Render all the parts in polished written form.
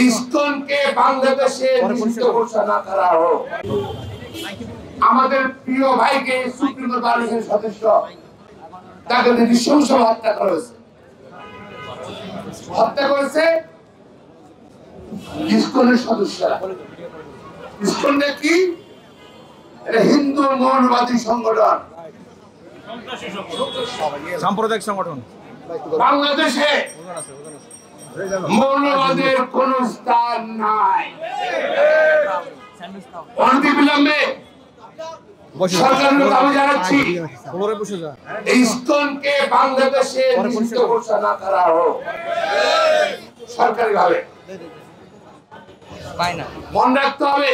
ইসকনকে বাংলাদেশে নিষিদ্ধ ঘোষণা করা হোক। আমাদের প্রিয় ভাইকে সুপ্রিম কোর্ট বাংলাদেশের সদস্য তাকে নৃশংসভাবে হত্যা করেছে ইসকনের সদস্যরা। ইসকনটা কি? হিন্দু মৌলবাদী সংগঠন, সাম্প্রদায়িক সংগঠন। বাংলাদেশে মৌলবাদের কোন স্থান নাই। অনতিবিলম্বে সরকারের দাবি জানাচ্ছি ইসকনকে বাংলাদেশে নিষিদ্ধ ঘোষণা করা হোক সরকারি ভাবে। মনে রাখতে হবে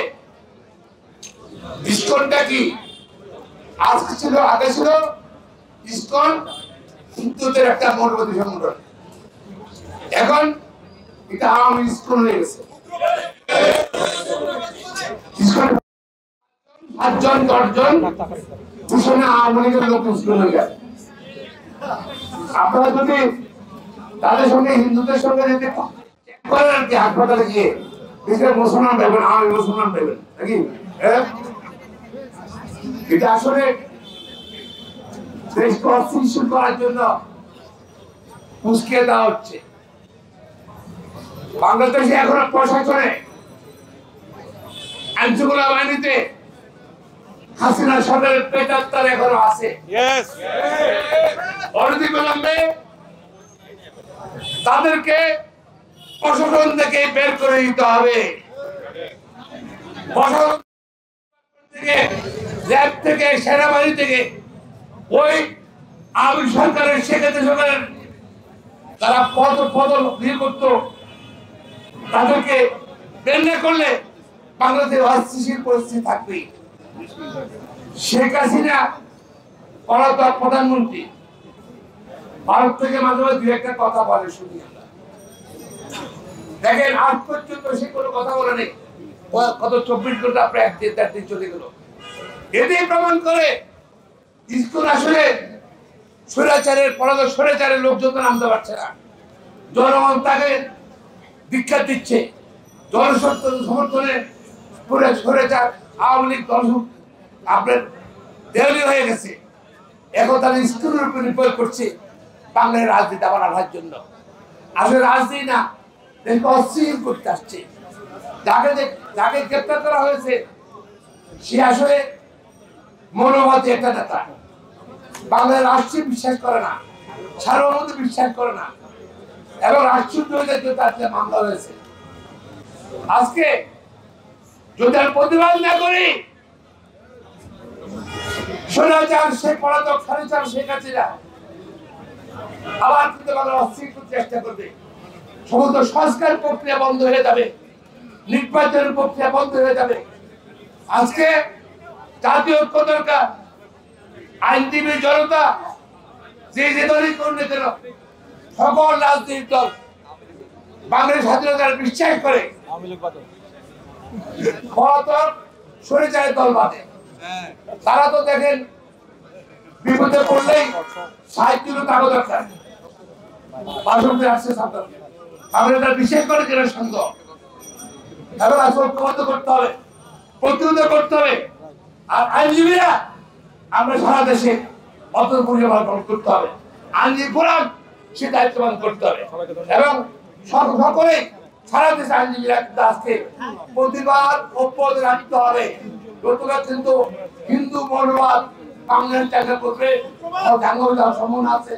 ইসকনটা কি? আগে ছিল ইসকন হিন্দুদের একটা মৌলবাদী সংগঠন, এখন এটা আওয়ামী ইসকন হয়ে গেছে। 7-10 জন ভূষণে আওয়ামী লীগের লোক ইসকন হয়ে গেছে। আপনারা যদি তাদের সঙ্গে হিন্দুদের সঙ্গে যদি করেন আর কি, হাসপাতালে গিয়ে মুসলমান পাইবেন, আওয়ামী মুসলমান পাইবেন নাকি? এটা আসলে দেশকে অস্থিতিশীল করার জন্য উস্কে দেওয়া হচ্ছে। বাংলাদেশে এখনো প্রশাসনে আইনশৃঙ্খলা বাহিনীতে হাসিনা সরকারের পেটাত্তার এখনো আছে। অনতিবিলম্বে তাদেরকে প্রশাসন থেকে বের করে দিতে হবে। প্রশাসন থেকে, র্যাব থেকে, সেনাবাহিনী থেকে, ওই আওয়ামী সরকারের সেক্ষেত্রে সরকারের তারা পদ ইয়ে করত, তাদেরকে বের না করলে বাংলাদেশের অস্থিতিশীল পরিস্থিতি থাকবে। শেখ হাসিনা পলাতক প্রধানমন্ত্রী, ভারত থেকে মাঝে মাঝে দু একটা কথা বলে শুনি আমরা। দেখেন আজ পর্যন্ত সে কোনো কথা বলে নেই, কত 24 ঘন্টা প্রায় 1-1.5 দিন চলে গেল। এটাই প্রমাণ করে ইসকন আসলে স্বৈরাচারের লোকজন নামতে পারছে না। জনগণ তাকে দীক্ষা দিচ্ছে, জনসমর্থনে পুরো স্বৈরাচার আওয়ামী লীগ দল আপনার দেওয়ালি হয়ে গেছে। এখন তারা ইসকনের উপর নির্ভর করছে বাংলার রাজনীতি আবার আনার জন্য। আসলে রাজনীতি না, অস্থির করতে আসছে। যাকে গ্রেপ্তার করা হয়েছে সে আসলে মৌলবাদী একটা নেতা, বাংলার রাষ্ট্রীয় বিশ্বাস করে না, সার্বভৌমত্ব বিশ্বাস করে না, এবং রাষ্ট্রীয় তার মামলা হয়েছে। আজকে যদি আমি প্রতিবাদ না করি, স্বৈরাচার শেখ পলাতক স্বৈরাচার শেখ হাসিনা আবার কিন্তু বাংলা অস্থির করতে চেষ্টা করবে। সমস্ত সংস্কার প্রক্রিয়া বন্ধ হয়ে যাবে, নির্বাচনের প্রক্রিয়া বন্ধ হয়ে যাবে। আজকে জাতীয় ঐক্য দরকার। আইনজীবী জনতা যে দলই করুন কেন, সকল রাজনৈতিক দল বাংলাদেশ স্বাধীনতার বিশ্বাস করে, পলাতক স্বৈরাচারের দল বাদে। তারা তো দেখেন বিপদে পড়লেই সাহায্য টাকা দরকার, বাসন্তী আসছে সাধারণ। আমরা তার বিশ্বাস করে কেন সন্দেহ, এখন আসলে ঐক্যবদ্ধ করতে হবে, প্রতিরোধ করতে হবে। আর আইনজীবীরা আমরা সারা দেশে অতর পরিমাণ করতে হবে, আইনজীবী ফোরাম সে দায়িত্ব পালন করতে হবে, এবং সকলে সারা দেশে আইনজীবীরা আজকে প্রতিবাদ ঐক্যবদ্ধ রাখতে হবে। নতুবা কিন্তু হিন্দু মৌলবাদ বাংলার জায়গা করবে, সম্ভাবনা আছে।